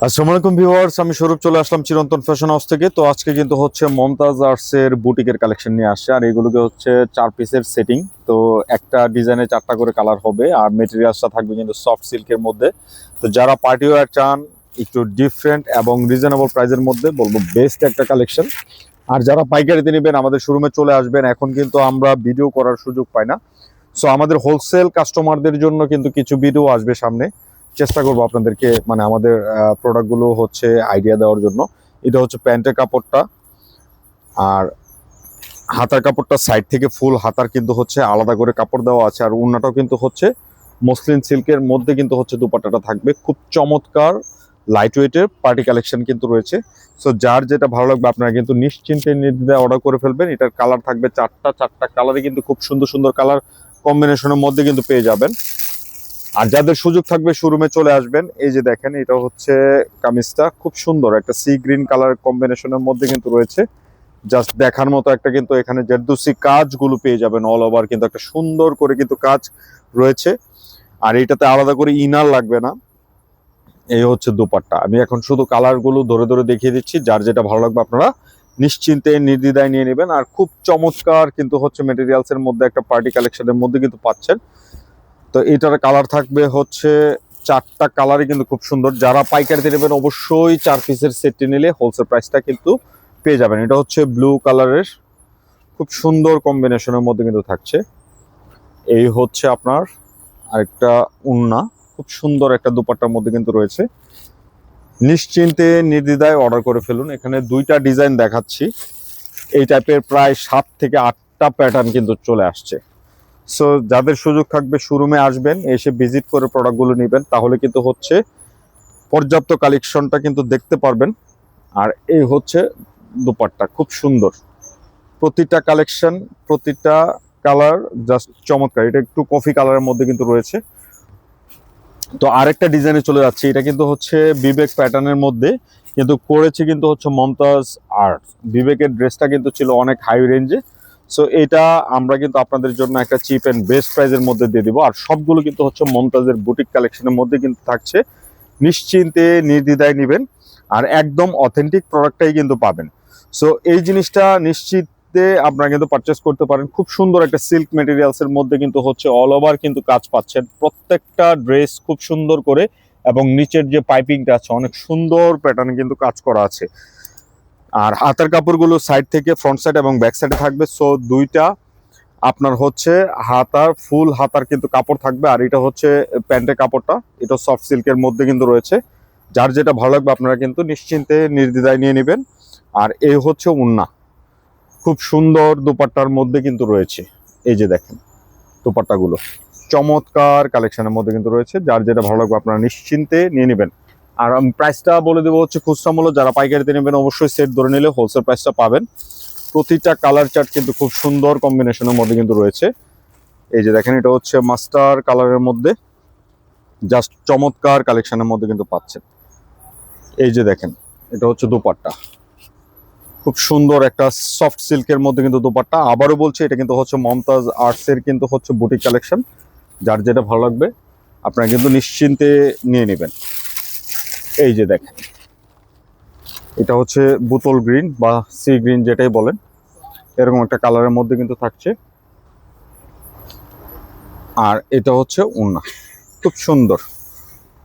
আসসালামু আলাইকুম ভিউয়ার্স, আমি স্বরূপ চলে আসলাম চিরন্তন ফ্যাশন হাউস থেকে। তো আজকে কিন্তু হচ্ছে মমতাজ আর্টসের বুটিকের কালেকশন নিয়ে আসছে, আর এগুলোকে হচ্ছে 4 পিসের সেটিং। তো একটা ডিজাইনে 4টা করে কালার হবে, আর মেটেরিয়ালসটা থাকবে কিন্তু সফট সিল্কের মধ্যে। তো যারা পার্টি ওয়্যার চান একটু ডিফারেন্ট এবং রিজনেবল প্রাইসের মধ্যে, বলবো বেস্ট একটা কালেকশন। আর যারা পাইকারিতে নেবেন আমাদের শোরুমে চলে আসবেন। এখন কিন্তু আমরা ভিডিও করার সুযোগ পাই না, সো আমাদের হোলসেল কাস্টমারদের জন্য কিন্তু কিছু ভিডিও আসবে সামনে। চেষ্টা করবো আপনাদেরকে মানে আমাদের প্রোডাক্টগুলো হচ্ছে আইডিয়া দেওয়ার জন্য। এটা হচ্ছে প্যান্টের কাপড়টা, আর হাতার কাপড়টা সাইড থেকে ফুল হাতার কিন্তু হচ্ছে আলাদা করে কাপড় দেওয়া আছে। আর ওড়নাটাও কিন্তু হচ্ছে মসলিন সিল্কের মধ্যে কিন্তু হচ্ছে দুপাট্টাটা থাকবে। খুব চমৎকার লাইট ওয়েটের পার্টি কালেকশন কিন্তু রয়েছে। সো যার যেটা ভালো লাগবে আপনারা কিন্তু নিশ্চিন্তে নির্দ্বিধায় অর্ডার করে ফেলবেন। এটার কালার থাকবে চারটা কালারে কিন্তু খুব সুন্দর সুন্দর কালার কম্বিনেশনের মধ্যে কিন্তু পেয়ে যাবেন। আর যাদের সুযোগ থাকবে শোরুমে চলে আসবেন। এই যে দেখেন, এটা হচ্ছে কামিজটা, খুব সুন্দর একটা সি গ্রিন কালার কম্বিনেশনের মধ্যে কিন্তু রয়েছে। জাস্ট দেখার মতো একটা কিন্তু এখানে জেরদুসি কাজগুলো পেয়ে যাবেন অল ওভার, কিন্তু একটা সুন্দর করে কিন্তু কাজ রয়েছে। আর এটাতে আলাদা করে ইনার লাগবে না। এই হচ্ছে দুপাট্টা। আমি এখন শুধু কালারগুলো ধরে ধরে দেখিয়ে দিচ্ছি, যার যেটা ভালো লাগবে আপনারা নিশ্চিন্তে নির্দ্বিধায় নিয়ে নেবেন। আর খুব চমৎকার কিন্তু হচ্ছে মেটেরিয়ালসের মধ্যে একটা পার্টি কালেকশনের মধ্যে কিন্তু পাচ্ছেন। তো এটার কালার থাকবে হচ্ছে 4টা কালারই কিন্তু খুব সুন্দর। যারা পাইকারিতে নেবেন অবশ্যই 4 পিসের সেটটি নিলে হোলসেল প্রাইসটা কিন্তু পেয়ে যাবেন। এটা হচ্ছে ব্লু কালারের খুব সুন্দর কম্বিনেশনের মধ্যে কিন্তু থাকছে। এই হচ্ছে আপনার আরেকটা ওড়না, খুব সুন্দর একটা দুপাট্টার মধ্যে কিন্তু রয়েছে। নিশ্চিন্তে নির্দ্বিধায় অর্ডার করে ফেলুন। এখানে 2টা ডিজাইন দেখাচ্ছি, এই টাইপের প্রায় 7 থেকে 8টা প্যাটার্ন কিন্তু চলে আসছে। সো যাদের সুযোগ থাকবে শোরুমে আসবেন, এসে ভিজিট করে প্রোডাক্টগুলো নেবেন, তাহলে কিন্তু হচ্ছে পর্যাপ্ত কালেকশনটা কিন্তু দেখতে পারবেন। আর এই হচ্ছে দুপাট্টা, খুব সুন্দর প্রতিটা কালেকশন, প্রতিটা কালার জাস্ট চমৎকার। এটা একটু কফি কালারের মধ্যে কিন্তু রয়েছে। তো আরেকটা ডিজাইনে চলে যাচ্ছে, এটা কিন্তু হচ্ছে বিবেক প্যাটার্নের মধ্যে কিন্তু করেছে কিন্তু হচ্ছে মমতাজ আর্ট। বিবেকের ড্রেসটা কিন্তু ছিল অনেক হাই রেঞ্জে। সো এটা আমরা কিন্তু আপনাদের জন্য একটা চিপ এন্ড বেস্ট প্রাইসের মধ্যে দিয়ে দিব। আর সবগুলো কিন্তু হচ্ছে মমতাজের বুটিক কালেকশনের মধ্যে কিন্তু থাকছে। নিশ্চিন্তে নির্দ্বিধায় নেবেন, আর একদম অথেন্টিক প্রোডাক্টটাই কিন্তু পাবেন। সো এই জিনিসটা নিশ্চিতে আপনারা কিন্তু পারচেস করতে পারেন। খুব সুন্দর একটা সিল্ক মেটেরিয়ালসের মধ্যে কিন্তু হচ্ছে অল ওভার কিন্তু কাজ পাচ্ছেন। প্রত্যেকটা ড্রেস খুব সুন্দর করে, এবং নিচের যে পাইপিংটা আছে অনেক সুন্দর প্যাটার্নে কিন্তু কাজ করা আছে। আর হাতার কাপড়গুলো সাইড থেকে ফ্রন্ট সাইড এবং ব্যাক সাইডে থাকবে। সো 2টা আপনার হচ্ছে হাতার ফুল হাতার কিন্তু কাপড় থাকবে। আর এটা হচ্ছে প্যান্টের কাপড়টা, এটা সফট সিল্কের মধ্যে কিন্তু রয়েছে। যার যেটা ভালো লাগবে আপনারা কিন্তু নিশ্চিন্তে নির্দ্বিধায় নিয়ে নেবেন। আর এই হচ্ছে ওড়না, খুব সুন্দর দুপাট্টার মধ্যে কিন্তু রয়েছে। এই যে দেখেন দুপাট্টাগুলো চমৎকার কালেকশনের মধ্যে কিন্তু রয়েছে। যার যেটা ভালো লাগবে আপনারা নিশ্চিন্তে নিয়ে নেবেন। আর আমি প্রাইসটা বলে দেবো হচ্ছে খুচরা মূল্য। যারা পাইকারিতে নেবেন অবশ্যই সেট ধরে নিলে হোলসেল প্রাইসটা পাবেন। প্রতিটা কালার চার্ট কিন্তু খুব সুন্দর কম্বিনেশনের মধ্যে কিন্তু রয়েছে। এই যে দেখেন, এটা হচ্ছে মাস্টার কালারের মধ্যে জাস্ট চমৎকার কালেকশনের মধ্যে কিন্তু পাচ্ছেন। এই যে দেখেন, এটা হচ্ছে দুপাট্টা, খুব সুন্দর একটা সফট সিল্কের মধ্যে কিন্তু দুপাট্টা। আবারও বলছি, এটা কিন্তু হচ্ছে মমতাজ আর্টসের কিন্তু হচ্ছে বুটিক কালেকশন। যার যেটা ভালো লাগবে আপনারা কিন্তু নিশ্চিন্তে নিয়ে নেবেন। এই যে দেখেন, এটা হচ্ছে বোতল গ্রিন বা সি গ্রিন যেটাই বলেন, এরকম একটা কালারের মধ্যে কিন্তু থাকছে। আর এটা হচ্ছে ওড়না, খুব সুন্দর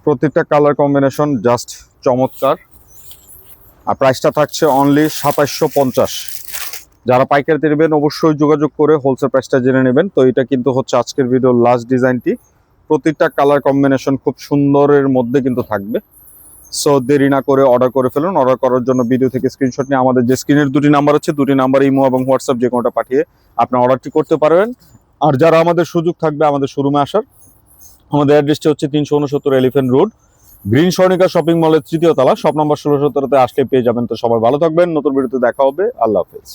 প্রত্যেকটা কালার কম্বিনেশন জাস্ট চমৎকার। আর প্রাইসটা থাকছে অনলি 2750। যারা পাইকারিতে নেবেন অবশ্যই যোগাযোগ করে হোলসেল প্রাইসটা জেনে নেবেন। তো এটা কিন্তু হচ্ছে আজকের ভিডিওর লাস্ট ডিজাইনটি। প্রত্যেকটা কালার কম্বিনেশন খুব সুন্দরের মধ্যে কিন্তু থাকবে। সো দেরি না করে অর্ডার করে ফেলুন। অর্ডার করার জন্য ভিডিও থেকে স্ক্রিনশট নিয়ে আমাদের যে স্ক্রিনের 2টি নাম্বার আছে, 2টি নাম্বার ইমো এবং হোয়াটসঅ্যাপ যে কোনোটা পাঠিয়ে আপনার অর্ডারটি করতে পারবেন। আর যারা আমাদের সুযোগ থাকবে আমাদের শোরুমে আসার, আমাদের অ্যাড্রেসটি হচ্ছে 369 elephant road, green Swarnika shopping মলের 3য় তলা, শপ নম্বর 1617-তে আসলে পেয়ে যাবেন। তো সবাই ভালো থাকবেন, নতুন ভিডিওতে দেখা হবে। আল্লাহ হাফেজ।